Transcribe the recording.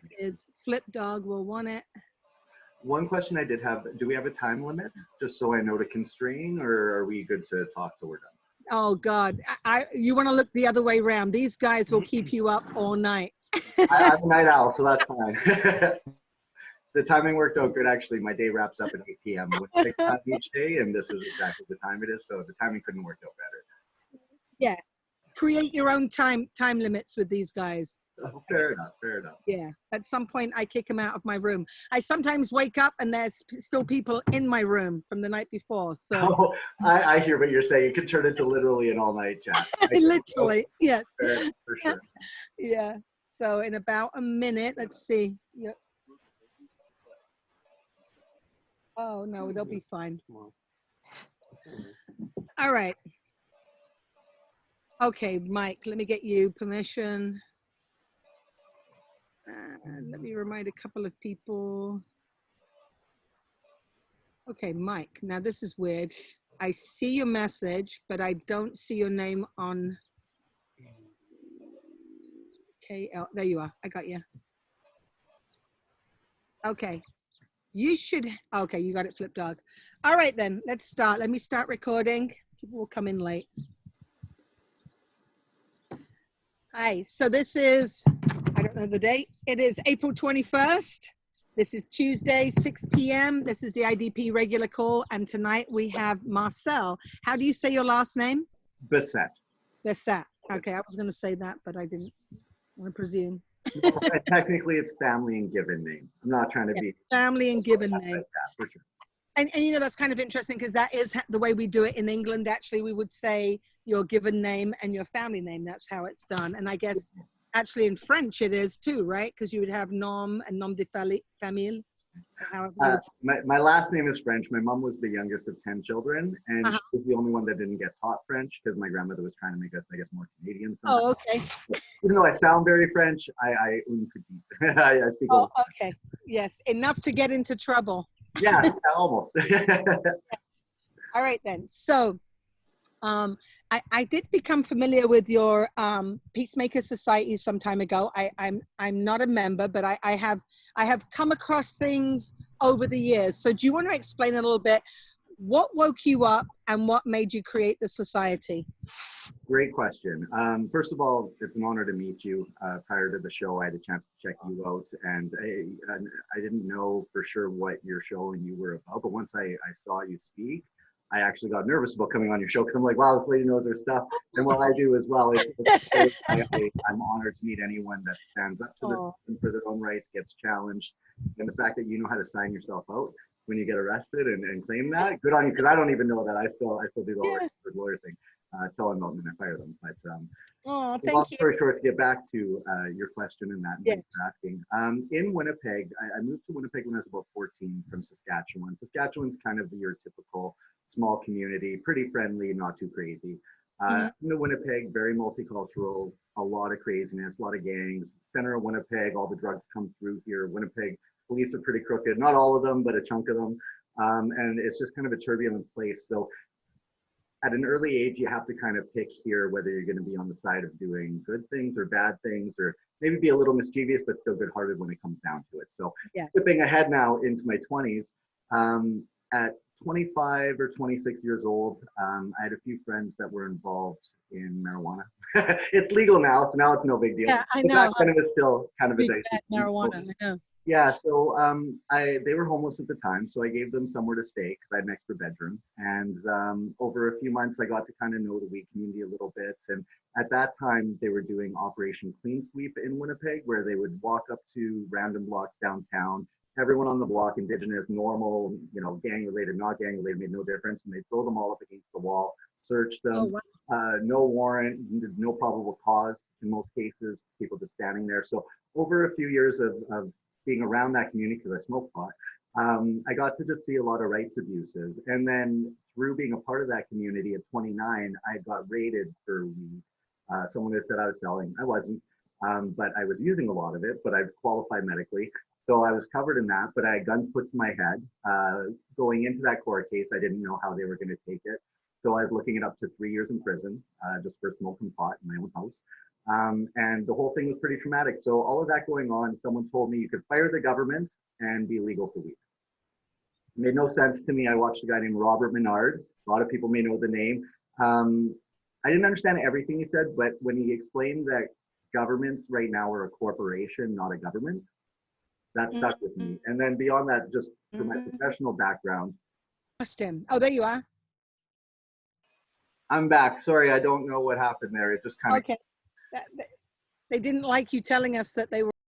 There is Flip Dog will want it. One question I did have, do we have a time limit? Just so I know to constrain, or are we good to talk till we're done? Oh God, you want to look the other way around. These guys will keep you up all night. I'm a night owl, so that's fine. The timing worked out good, actually. My day wraps up at 8 p.m. with 6 time each day, and this is exactly the time it is, so the timing couldn't work out better. Yeah, create your own time limits with these guys. Oh, fair enough, fair enough. Yeah, at some point I kick them out of my room. I sometimes wake up and there's still people in my room from the night before. So oh, I hear what you're saying. You could turn it to literally an all-night chat. Literally, yes. For sure. Yeah. So in about a minute, let's see. Yep. Oh no, they'll be fine. All right. Okay, Mike, let me get you permission. Let me remind a couple of people. Okay, Mike, now this is weird. I see your message, but I don't see your name on KL. There you are. I got you. Okay. You should. Okay, you got it, Flip Dog. All right, then. Let's start. Let me start recording. People will come in late. Hi. So this is, I don't know the date. It is April 21st. This is Tuesday, 6 p.m. This is the IDP regular call. And tonight we have Marcel. How do you say your last name? Beset. Beset. Okay, I was going to say that, but I didn't want to presume. No, technically, it's family and given name. I'm not trying to be family and given name. Like that, for sure. And you know, that's kind of interesting because that is the way we do it in England. Actually, we would say your given name and your family name. That's how it's done. And I guess actually in French it is too, right? Because you would have nom and nom de famille. My last name is French. My mom was the youngest of 10 children, and she was the only one that didn't get taught French because my grandmother was trying to make us, I guess, more Canadian. Somehow. Oh, okay. Even though I sound very French, I speak. Oh, okay. Yes, enough to get into trouble. Yeah, almost. Yes. All right then. So, I did become familiar with your Peacemaker Society some time ago. I'm not a member, but I have come across things over the years. So do you want to explain a little bit what woke you up and what made you create the society? Great question. First of all, it's an honor to meet you. Prior to the show, I had a chance to check you out, and I didn't know for sure what your show and you were about, but once I saw you speak, I actually got nervous about coming on your show because I'm like, wow, this lady knows her stuff. And what I do as well, I'm honored to meet anyone that stands up to for their own rights, gets challenged. And the fact that you know how to sign yourself out when you get arrested and claim that, good on you, because I don't even know that. I still do the lawyer thing. Tell them about them and I fire them. But thank you. Story short, to get back to your question and that you're asking. In Winnipeg, I moved to Winnipeg when I was about 14 from Saskatchewan. Saskatchewan's kind of your typical small community, pretty friendly, not too crazy. Winnipeg, very multicultural, a lot of craziness, a lot of gangs. Center of Winnipeg, all the drugs come through here. Winnipeg police are pretty crooked, not all of them, but a chunk of them. And it's just kind of a turbulent place. So at an early age, you have to kind of pick here whether you're going to be on the side of doing good things or bad things, or maybe be a little mischievous, but still good-hearted when it comes down to it. So flipping ahead now into my 20s, at 25 or 26 years old, I had a few friends that were involved in marijuana. It's legal now, so now it's no big deal. Yeah, I know. Back then it was still kind of a dicey marijuana, I know. Yeah, so they were homeless at the time, so I gave them somewhere to stay because I had an extra bedroom. And over a few months, I got to kind of know the weed community a little bit. And at that time, they were doing Operation Clean Sweep in Winnipeg, where they would walk up to random blocks downtown. Everyone on the block, indigenous, normal, gang-related, not gang-related, made no difference. And they'd throw them all up against the wall, search them, no warrant, no probable cause in most cases, people just standing there. So over a few years of being around that community, because I smoked pot, I got to just see a lot of rights abuses. And then through being a part of that community at 29, I got raided for weed. Someone had said I was selling. I wasn't, but I was using a lot of it, but I qualified medically. So I was covered in that, but I had guns put to my head. Going into that court case, I didn't know how they were going to take it. So I was looking at up to 3 years in prison, just for smoking pot in my own house. And the whole thing was pretty traumatic. So all of that going on, someone told me you could fire the government and be legal for weed. It made no sense to me. I watched a guy named Robert Menard. A lot of people may know the name. I didn't understand everything he said, but when he explained that governments right now are a corporation, not a government, that stuck with me. And then beyond that, just for my professional background. Lost him. Oh, there you are. I'm back. Sorry, I don't know what happened there. It just kind of. Okay. They didn't like you telling us that they were